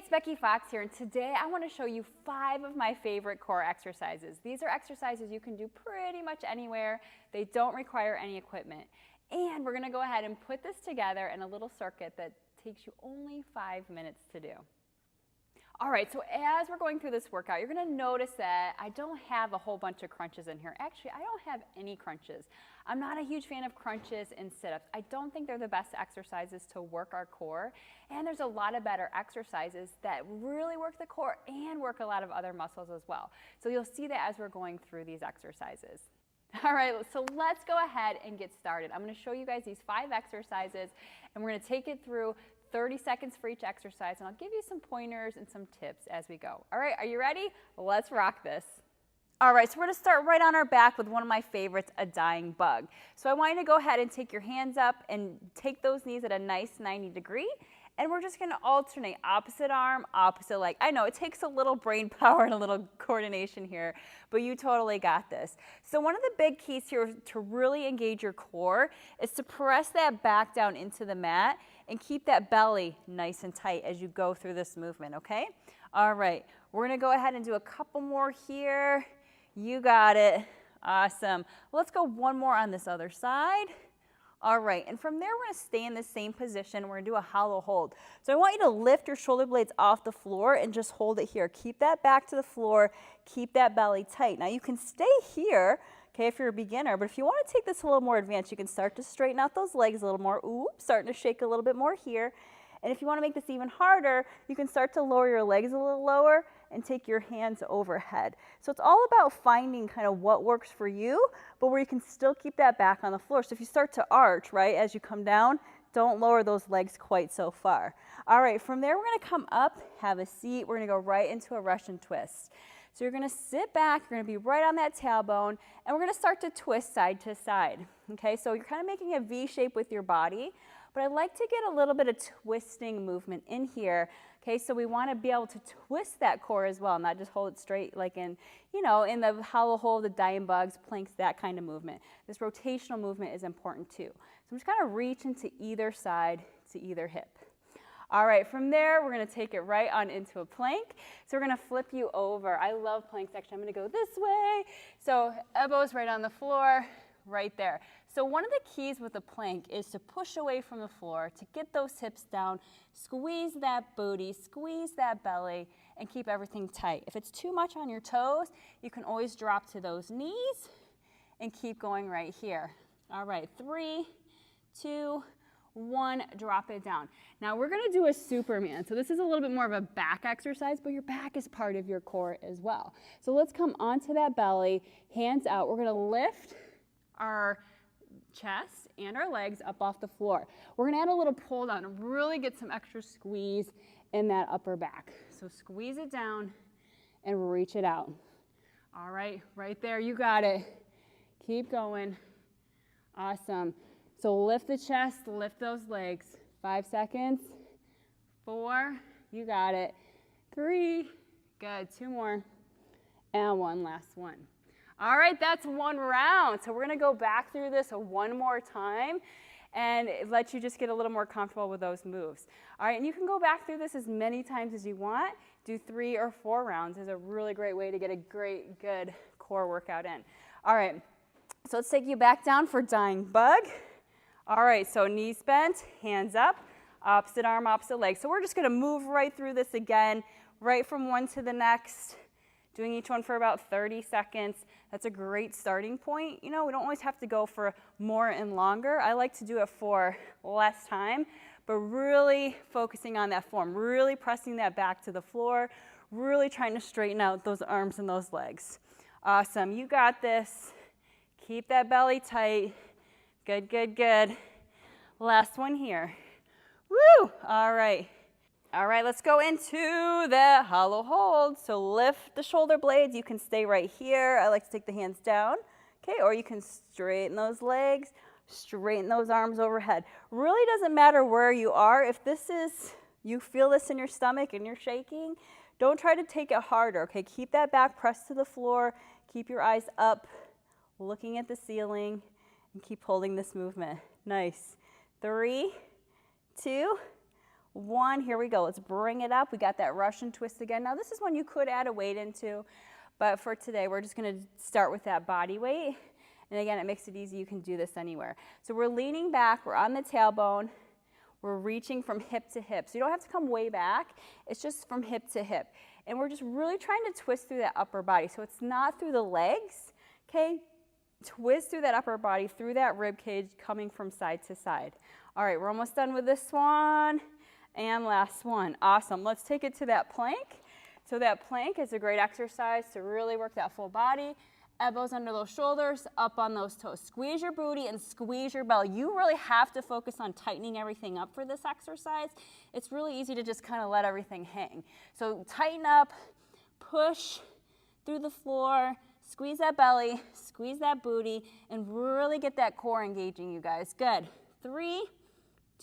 it's Becky Fox here, and today I want to show you 5 of my favorite core exercises. These are exercises you can do pretty much anywhere. They don't require any equipment. And we're going to go ahead and put this together in a little circuit that takes you only 5 minutes to do. All right, so as we're going through this workout, you're going to notice that I don't have a whole bunch of crunches in here. Actually, I don't have any crunches. I'm not a huge fan of crunches and sit-ups. I don't think they're the best exercises to work our core. And there's a lot of better exercises that really work the core and work a lot of other muscles as well. So you'll see that as we're going through these exercises. All right, so let's go ahead and get started. I'm going to show you guys these 5 exercises, and we're going to take it through 30 seconds for each exercise, and I'll give you some pointers and some tips as we go. All right, are you ready? Let's rock this. All right, so we're going to start right on our back with one of my favorites, a dying bug. So I want you to go ahead and take your hands up and take those knees at a nice 90 degree, and we're just going to alternate opposite arm, opposite leg. I know it takes a little brain power and a little coordination here, but you totally got this. So one of the big keys here to really engage your core is to press that back down into the mat and keep that belly nice and tight as you go through this movement, okay? All right, we're going to go ahead and do a couple more here. You got it. Awesome. Let's go one more on this other side. All right, and from there, we're going to stay in the same position. We're going to do a hollow hold. So I want you to lift your shoulder blades off the floor and just hold it here. Keep that back to the floor. Keep that belly tight. Now, you can stay here, okay, if you're a beginner, but if you want to take this a little more advanced, you can start to straighten out those legs a little more. Ooh, starting to shake a little bit more here. And if you want to make this even harder, you can start to lower your legs a little lower and take your hands overhead. So it's all about finding kind of what works for you, but where you can still keep that back on the floor. So if you start to arch, right, as you come down, don't lower those legs quite so far. All right, from there, we're going to come up, have a seat. We're going to go right into a Russian twist. So you're going to sit back, you're going to be right on that tailbone, and we're going to start to twist side to side. Okay, so you're kind of making a V shape with your body, but I like to get a little bit of twisting movement in here. Okay, so we want to be able to twist that core as well, not just hold it straight like in, you know, in the hollow hold, the dying bugs, planks, that kind of movement. This rotational movement is important too. So I'm just going to reach into either side to either hip. All right, from there, we're going to take it right on into a plank. So we're going to flip you over. I love planks, actually. I'm going to go this way. So elbows right on the floor, right there. So one of the keys with a plank is to push away from the floor, to get those hips down, squeeze that booty, squeeze that belly, and keep everything tight. If it's too much on your toes, you can always drop to those knees and keep going right here. All right, 3, 2, 1, drop it down. Now we're going to do a Superman. So this is a little bit more of a back exercise, but your back is part of your core as well. So let's come onto that belly, hands out. We're going to lift our chest and our legs up off the floor. We're going to add a little pull down and really get some extra squeeze in that upper back. So squeeze it down and reach it out. All right, right there, you got it. Keep going. Awesome. So lift the chest, lift those legs. 5 seconds. 4, you got it. 3, good. 2 more. And 1 last one. All right, that's 1 round. So we're going to go back through this one more time and let you just get a little more comfortable with those moves. All right, and you can go back through this as many times as you want. Do 3 or 4 rounds is a really great way to get a great, good core workout in. All right, so let's take you back down for dying bug. All right, so knees bent, hands up, opposite arm, opposite leg. So we're just going to move right through this again, right from one to the next, doing each one for about 30 seconds. That's a great starting point. You know, we don't always have to go for more and longer. I like to do it for less time, but really focusing on that form, really pressing that back to the floor, really trying to straighten out those arms and those legs. Awesome, you got this. Keep that belly tight. Good, good, good. Last one here. Woo! All right. All right, let's go into the hollow hold. So lift the shoulder blades. You can stay right here. I like to take the hands down. Okay, or you can straighten those legs, straighten those arms overhead. Really doesn't matter where you are. If this is, you feel this in your stomach and you're shaking, don't try to take it harder, okay? Keep that back pressed to the floor. Keep your eyes up, looking at the ceiling, and keep holding this movement. Nice. 3, 2, 1. Here we go. Let's bring it up. We got that Russian twist again. Now this is one you could add a weight into, but for today we're just going to start with that body weight. And again, it makes it easy. You can do this anywhere. So we're leaning back. We're on the tailbone. We're reaching from hip to hip. So you don't have to come way back. It's just from hip to hip. And we're just really trying to twist through that upper body. So it's not through the legs, okay? Twist through that upper body, through that rib cage, coming from side to side. All right, we're almost done with this one. And last one. Awesome. Let's take it to that plank. So that plank is a great exercise to really work that full body. Elbows under those shoulders, up on those toes. Squeeze your booty and squeeze your belly. You really have to focus on tightening everything up for this exercise. It's really easy to just kind of let everything hang. So tighten up, push through the floor, squeeze that belly, squeeze that booty, and really get that core engaging, you guys. Good. 3,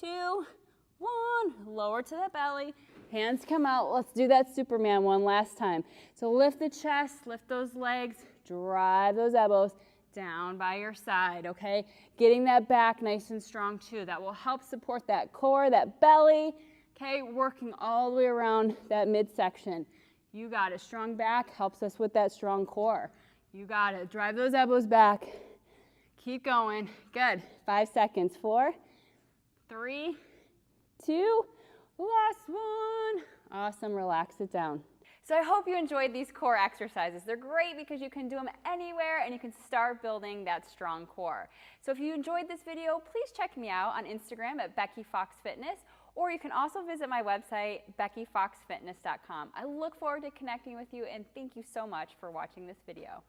2, 1. Lower to the belly. Hands come out. Let's do that Superman one last time. So lift the chest, lift those legs, drive those elbows down by your side, okay? Getting that back nice and strong too. That will help support that core, that belly, okay? Working all the way around that midsection. You got it. Strong back helps us with that strong core. You got it. Drive those elbows back. Keep going. Good. 5 seconds. 4, 3, 2, last one. Awesome. Relax it down. So I hope you enjoyed these core exercises. They're great because you can do them anywhere and you can start building that strong core. So if you enjoyed this video, please check me out on Instagram at Becky Fox Fitness, or you can also visit my website, beckyfoxfitness.com. I look forward to connecting with you, and thank you so much for watching this video.